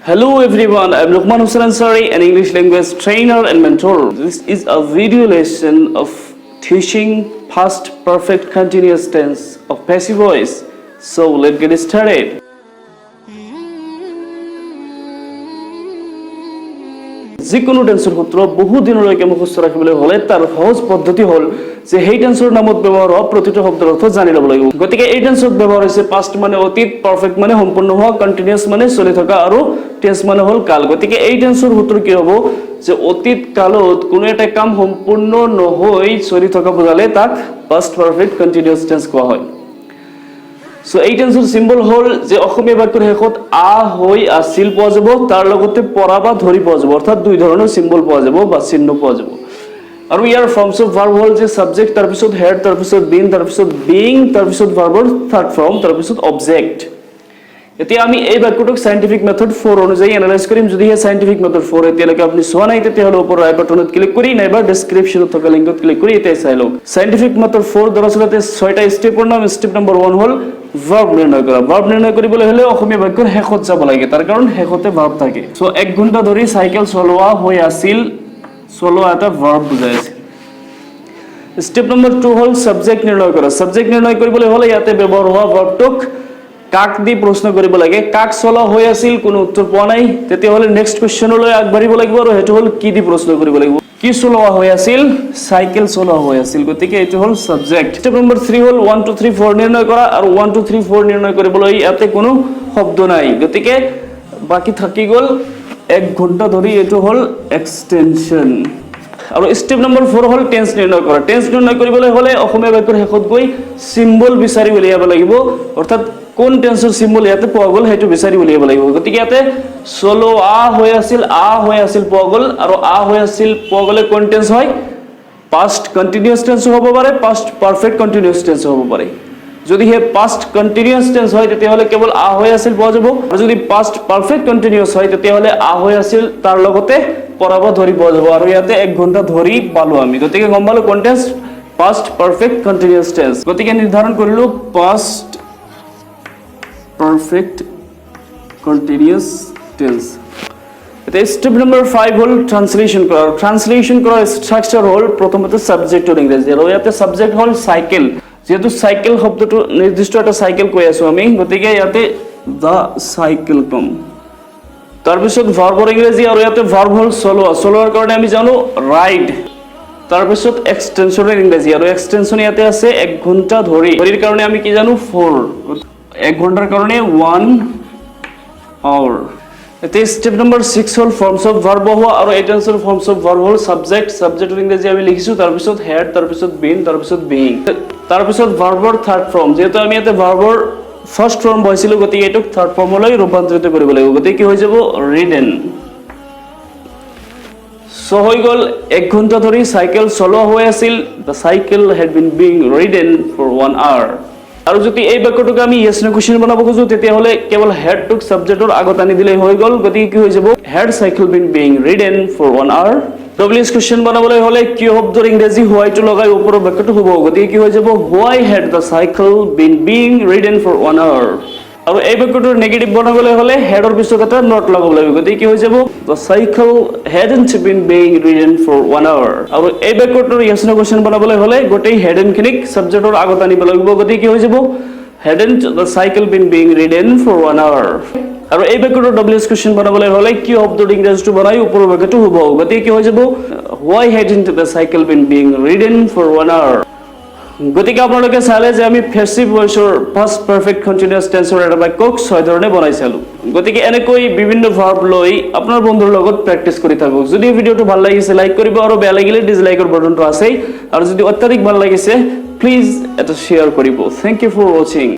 Hello everyone, I'm Lokman ansary, an English language trainer and mentor. This is a video lesson of teaching past perfect continuous tense of passive voice. So let's get started. যিকোনো টেন্সৰ সূত্ৰ বহু দিনলৈকে মুখস্থ ৰাখিবলৈ হলে তাৰ সহজ পদ্ধতি হল যে সেই টেন্সৰ নামত ব্যৱহাৰ হোৱা প্ৰতিটো শব্দৰ অৰ্থ জানি ল'ব লাগিব। গতিকে এই টেন্সত ব্যৱহাৰ হৈছে পাষ্ট মানে অতীত, পাৰফেক্ট মানে সম্পূৰ্ণ হোৱা, কন্টিনিউয়াস মানে চলি থকা আৰু টেন্স মানে হল কাল। গতিকে এই টেন্সৰ সূত্ৰ কি হ'ব যে অতীত কালত কোনো এটা কাম সম্পূৰ্ণ নহৈ চলি থকা বুজালে তাক পাষ্ট পাৰফেক্ট কন্টিনিউয়াস টেন্স কোৱা হয়। সো এই টেন্সৰ সিম্বল হল যে অসমীয়া বাক্যৰ শেষত আ হৈ আছিল পোৱা যাব, তাৰ লগতে পৰা বা ধৰি পোৱা যাব, অৰ্থাৎ দুই ধৰণৰ সিম্বল পোৱা যাব বা চিহ্ন পোৱা যাব। আৰু ইয়াৰ ফৰ্মছ অফ ভাৰ্ব হল যে সাবজেক্ট, তাৰ পিছত হেড, তাৰ পিছত বিন, তাৰ পিছত বিং, তাৰ পিছত ভাৰ্বৰ থাৰ্ড ফৰ্ম, তাৰ পিছত অবজেক্ট। এতিয়া আমি এই বাক্যটোক সাইন্টিফিক মেথড 4 অনুযায়ী এনালাইজ কৰিম। যদি হে সাইন্টিফিক মেথড 4 এতিয়ালৈকে আপুনি চোৱা নাই তেতিয়াহ'লে ওপৰৰ আই বাটনত ক্লিক কৰি নাইবা ডেসক্ৰিপচনত থকা লিংকত ক্লিক কৰি এতিয়া চাই লওক। সাইন্টিফিক মেথড 4 দৰাচলতে 6টা ষ্টেপৰ নাম। ষ্টেপ নম্বৰ 1 হল ভাৰ্ব নিৰ্ণয় কৰা। ভাৰ্ব নিৰ্ণয় কৰিবলৈ হলে অসমীয়া বাক্যৰ শেষত যাব লাগে, তাৰ কাৰণ শেষতে ভাৰ্ব থাকে। সো 1 ঘণ্টা ধৰি সাইকেল চলোৱা হৈ আছিল, চলোৱা এটা ভাৰ্ব বুজাই আছে। স্টেপ নম্বৰ 2 হল সাবজেক্ট নিৰ্ণয় কৰা। সাবজেক্ট নিৰ্ণয় কৰিবলৈ হলে ইয়াতে ব্যৱহাৰ হোৱা ভাৰ্বটোক কাক দি প্ৰশ্ন কৰিব লাগে। কাক চলোৱা হৈ আছিল, কোনো উত্তৰ পোৱা নাই, তেতিয়াহলে নেক্সট কোৱেশ্চনলৈ আগবাঢ়িব লাগিব আৰু হেতু হল কি দি প্ৰশ্ন কৰিব লাগিব। কি চলোৱা হৈ আছিল? সাইকেল চলোৱা হৈ আছিল। গতিকে এটো হল সাবজেক্ট। স্টেপ নম্বৰ 3 হল 1 2 3 4 নিৰ্ণয় কৰা, আৰু 1 2 3 4 নিৰ্ণয় কৰিবলৈ ইয়াতে কোনো শব্দ নাই, গতিকে বাকি থাকি গল 1 ঘণ্টা ধৰি। এটো হল এক্সটেনশন। আৰু স্টেপ নম্বৰ 4 হল টেন্স নিৰ্ণয় কৰা। টেন্স নিৰ্ণয় কৰিবলৈ হলে অসমীয়া বাক্যৰ শেষত গৈ সিম্বল বিচাৰি উলিয়াব লাগিব, অৰ্থাৎ কোন টেন্সৰ সিম্বল ইয়াতে পোৱা গল হেতু বিচাৰি উলিয়াব লাগিব। গতিকে ইয়াতে চলোৱা হৈ আছিল, আ হৈ আছিল পোৱা গল, আৰু আ হৈ আছিল পোৱা গলে কোন টেন্স হয়? পাস্ট কন্টিনিউয়াস টেন্স হ'ব পাৰে, পাস্ট পাৰফেক্ট কন্টিনিউয়াস টেন্স হ'ব পাৰে। যদি হে পাস্ট কন্টিনিউয়াস টেন্স হয় তেতিয়াহলে কেৱল আ হৈ আছিল পোৱা যাব, আৰু যদি পাস্ট পাৰফেক্ট কন্টিনিউয়াস হয় তেতিয়াহলে আ হৈ আছিল তাৰ লগতে পৰা বা ধৰি পোৱা যাব, আৰু ইয়াতে 1 ঘণ্টা ধৰি পালো আমি। গতিকে গম পালো কোন tense? Past perfect continuous tense. গতিকে নিৰ্ধাৰণ কৰিলো পাস্ট পাৰফেক্ট কন্টিনিউয়াস টেন্স। এটা স্টেপ নম্বৰ 5 হল ট্ৰান্সলেশন কৰা। ট্ৰান্সলেশন কৰাৰ স্ট্ৰাকচাৰ হল প্ৰথমত সাবজেক্টৰ ইংৰাজী, আৰু ইয়াতে সাবজেক্ট হল সাইকেল। যেহেতু সাইকেল শব্দটো নিৰ্দিষ্ট এটা সাইকেল কৈ আছো আমি, গতিকে ইয়াতে দা সাইকেল কম। তাৰপিছত ভাৰ্বৰ ইংৰাজী, আৰু ইয়াতে ভাৰ্ব হল চলোৱা। চলোৱাৰ কাৰণে আমি জানো ৰাইড। তাৰপিছত এক্সটেনশনৰ ইংৰাজী, আৰু এক্সটেনশন ইয়াতে আছে 1 ঘণ্টা ধৰি। ধৰিৰ কাৰণে আমি কি জানো? 4। 1 ঘণ্টাৰ কাৰণে 1 hour। এতে স্টেপ নম্বৰ 6 হল ফৰ্মস অফ ভাৰ্ব হোৱা, আৰু এই টেন্সৰ ফৰ্মস অফ ভাৰ্ব হল সাবজেক্ট। সাবজেক্টৰ ইংৰাজী আমি লিখিছো, তাৰপিছত হেড, তাৰপিছত বিন, তাৰপিছত বিং, তাৰপিছত ভাৰ্বৰ থাৰ্ড ফৰ্ম। যেহেতু আমি ইয়াতে ভাৰ্বৰ ফাৰ্স্ট ফৰ্ম বহাইছিলো, গতিকে এটোক থাৰ্ড ফৰ্মলৈ ৰূপান্তৰিত কৰিব লাগিব। গতিকে কি হৈ যাব? ৰিডেন। সো হৈ গল 1 ঘণ্টা ধৰি সাইকেল চলোৱা হৈ আছিল, the cycle had been being ridden for 1 hour। আৰু যদি এই বাক্যটোক আমি ইয়েস নো কোশ্চেন বনাব খুজো তেতিয়াহলে কেৱল হেড টুক সাবজেক্টৰ আগত আনি দিলে হৈ গল। গতিকে কি হৈ যাব? Had cycle been being ridden for 1 hour। WS question বনাবলৈ হলে কি শব্দৰ ইংৰাজী হোৱাই টু লগাই ওপৰৰ বাক্যটো হ'ব। গতিকে কি হৈ যাব? Why had the cycle been being ridden for 1 hour। আৰু এই বাক্যটোৰ নেগেটিভ বনাবলৈ হলে হেডৰ পিছত এটা নট লগাব লাগিব। গতিকে কি হৈ যাব? The cycle hadn't been being ridden for 1 hour। আৰু এই বাক্যটোৰ ইয়েস নো কোশ্চেন বনাবলৈ হলে গোটেই hadn't খিনিক সাবজেক্টৰ আগত আনিব লাগিব। গতিকে কি হৈ যাব? hadn't the cycle been being ridden for 1 hour। আৰু এই বাক্যটোৰ ডব্লিউএস কোশ্চেন বনাবলৈ হলে কি শব্দৰ ইংৰাজীটো বনাই ওপৰৰ বাক্যটো হ'ব। গতিকে কি হৈ যাব? why hadn't the cycle been being ridden for 1 hour। গতিকে আপোনালোকে চালে যে আমি পেসিভ ভয়েসৰ পাস্ট পাৰফেক্ট কন্টিনিউয়াস টেন্সৰ এটা বাক্যক 6 ধৰণে বনাইছিলো। গতিকে এনেকৈ বিভিন্ন ভাৰ্ব লৈ আপোনাৰ বন্ধুৰ লগত প্ৰেক্টিস কৰি থাকক। যদি ভিডিওটো ভাল লাগিছে লাইক কৰিব, আৰু বেয়া লাগিলে ডিসলাইকৰ বাটনটো আছে, আৰু যদি অত্যাধিক ভাল লাগিছে প্লিজ এটা শেয়াৰ কৰিব। Thank you for watching.